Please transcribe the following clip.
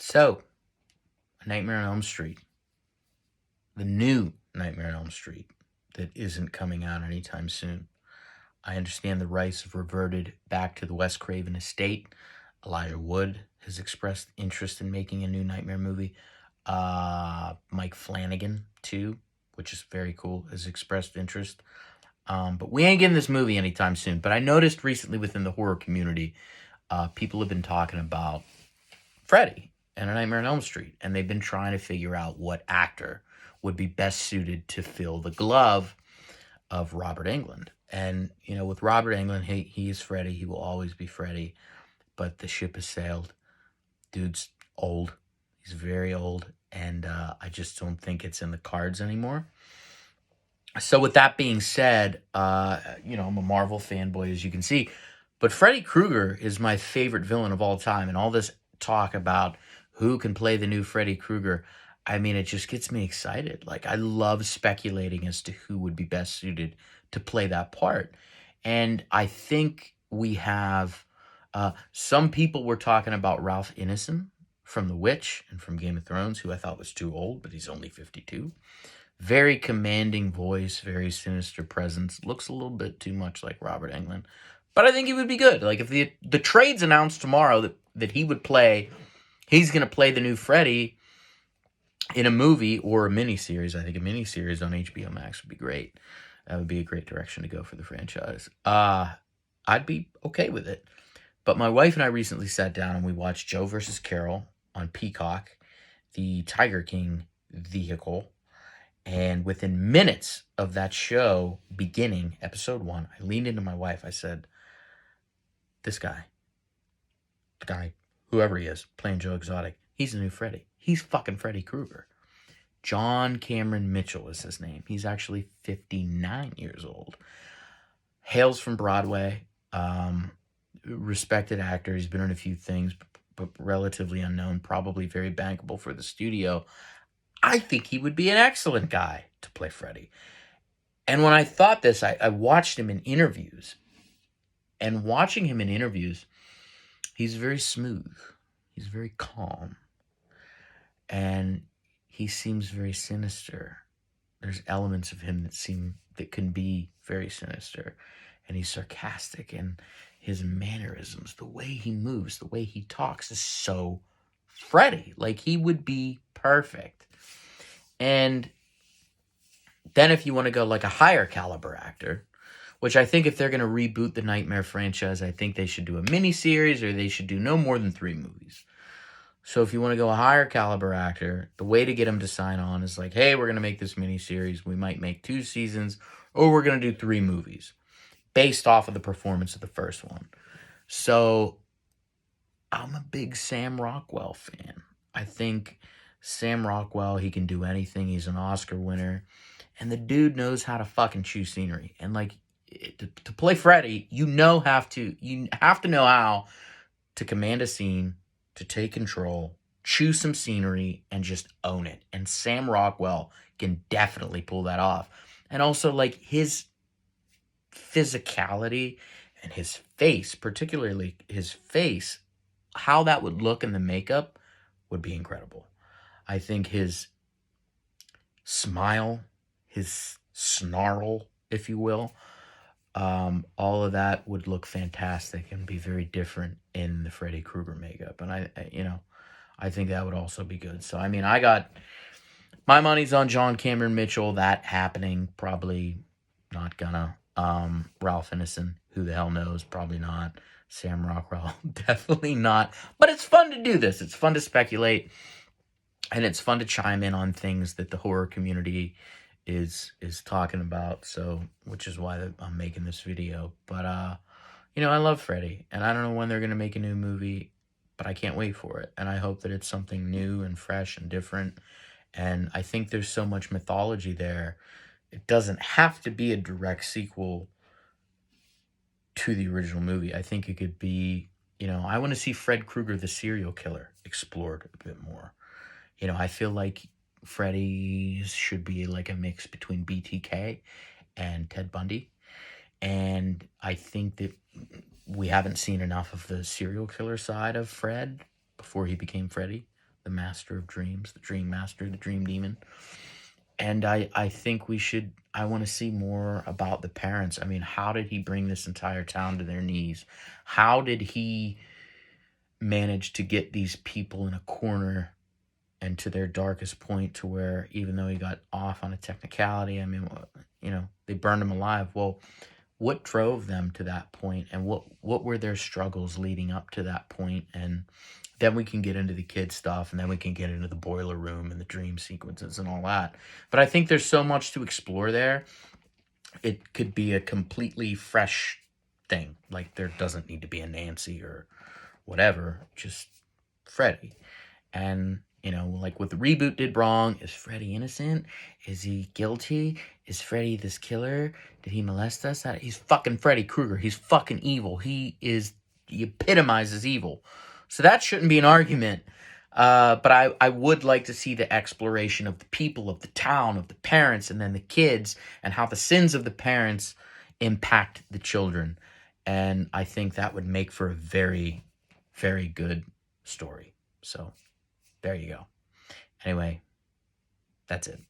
So, Nightmare on Elm Street, the new Nightmare on Elm Street that isn't coming out anytime soon. I understand the rights have reverted back to the Wes Craven estate. Elijah Wood has expressed interest in making a new Nightmare movie. Mike Flanagan, too, which is very cool, has expressed interest. But we ain't getting this movie anytime soon. But I noticed recently within the horror community, people have been talking about Freddy and A Nightmare on Elm Street, and they've been trying to figure out what actor would be best suited to fill the glove of Robert Englund. And, with Robert Englund, he is Freddy. He will always be Freddy. But the ship has sailed. Dude's old. He's very old. And I just don't think it's in the cards anymore. So with that being said, I'm a Marvel fanboy, as you can see. But Freddy Krueger is my favorite villain of all time. And all this talk about who can play the new Freddy Krueger, I mean, it just gets me excited. Like, I love speculating as to who would be best suited to play that part. And I think we have some people were talking about Ralph Ineson from The Witch and from Game of Thrones, who I thought was too old, but he's only 52. Very commanding voice, very sinister presence. Looks a little bit too much like Robert Englund. But I think he would be good. Like, if the trade's announced tomorrow that he would play, he's going to play the new Freddy in a movie or a miniseries. I think a miniseries on HBO Max would be great. That would be a great direction to go for the franchise. I'd be okay with it. But my wife and I recently sat down and we watched Joe versus Carol on Peacock, the Tiger King vehicle. And within minutes of that show beginning, episode 1, I leaned into my wife. I said, this guy, the guy, whoever he is, playing Joe Exotic, he's the new Freddy. He's fucking Freddy Krueger. John Cameron Mitchell is his name. He's actually 59 years old. Hails from Broadway. Respected actor. He's been in a few things, but relatively unknown. Probably very bankable for the studio. I think he would be an excellent guy to play Freddy. And when I thought this, I watched him in interviews. And watching him in interviews, he's very smooth. He's very calm. And he seems very sinister. There's elements of him that can be very sinister. And he's sarcastic. And his mannerisms, the way he moves, the way he talks is so Freddy. Like, he would be perfect. And then if you want to go like a higher caliber actor, which I think if they're going to reboot the Nightmare franchise, I think they should do a miniseries or they should do no more than 3 movies. So if you want to go a higher caliber actor, the way to get him to sign on is like, hey, we're going to make this miniseries. We might make 2 seasons or we're going to do 3 movies based off of the performance of the first one. So I'm a big Sam Rockwell fan. I think Sam Rockwell, he can do anything. He's an Oscar winner. And the dude knows how to fucking choose scenery. And like, to play Freddy, you have to know how to command a scene, to take control, choose some scenery, and just own it. And Sam Rockwell can definitely pull that off. And also, like, his physicality and his face, particularly his face, how that would look in the makeup would be incredible. I think his smile, his snarl, if you will, all of that would look fantastic and be very different in the Freddy Krueger makeup. And I think that would also be good. So, I mean, I got my money's on John Cameron Mitchell. That happening, probably not gonna. Ralph Ineson, who the hell knows? Probably not. Sam Rockwell, definitely not. But it's fun to do this. It's fun to speculate. And it's fun to chime in on things that the horror community is talking about. So, which is why I'm making this video. But, I love Freddy. And I don't know when they're going to make a new movie. But I can't wait for it. And I hope that it's something new and fresh and different. And I think there's so much mythology there. It doesn't have to be a direct sequel to the original movie. I think it could be, I want to see Fred Krueger, the serial killer, explored a bit more. I feel like Freddy should be like a mix between BTK and Ted Bundy. And I think that we haven't seen enough of the serial killer side of Fred before he became Freddy. the master of dreams, the dream master, the dream demon. And I think I want to see more about the parents. I mean, how did he bring this entire town to their knees? How did he manage to get these people in a corner and to their darkest point, to where even though he got off on a technicality, I mean, they burned him alive. Well, what drove them to that point, and what were their struggles leading up to that point? And then we can get into the kid stuff, and then we can get into the boiler room and the dream sequences and all that. But I think there's so much to explore there. It could be a completely fresh thing. Like, there doesn't need to be a Nancy or whatever, just Freddy. And, like what the reboot did wrong, is Freddy innocent? Is he guilty? Is Freddy this killer? Did he molest us? He's fucking Freddy Krueger. He's fucking evil. He epitomizes evil. So that shouldn't be an argument. But I would like to see the exploration of the people, of the town, of the parents, and then the kids, and how the sins of the parents impact the children. And I think that would make for a very, very good story. So there you go. Anyway, that's it.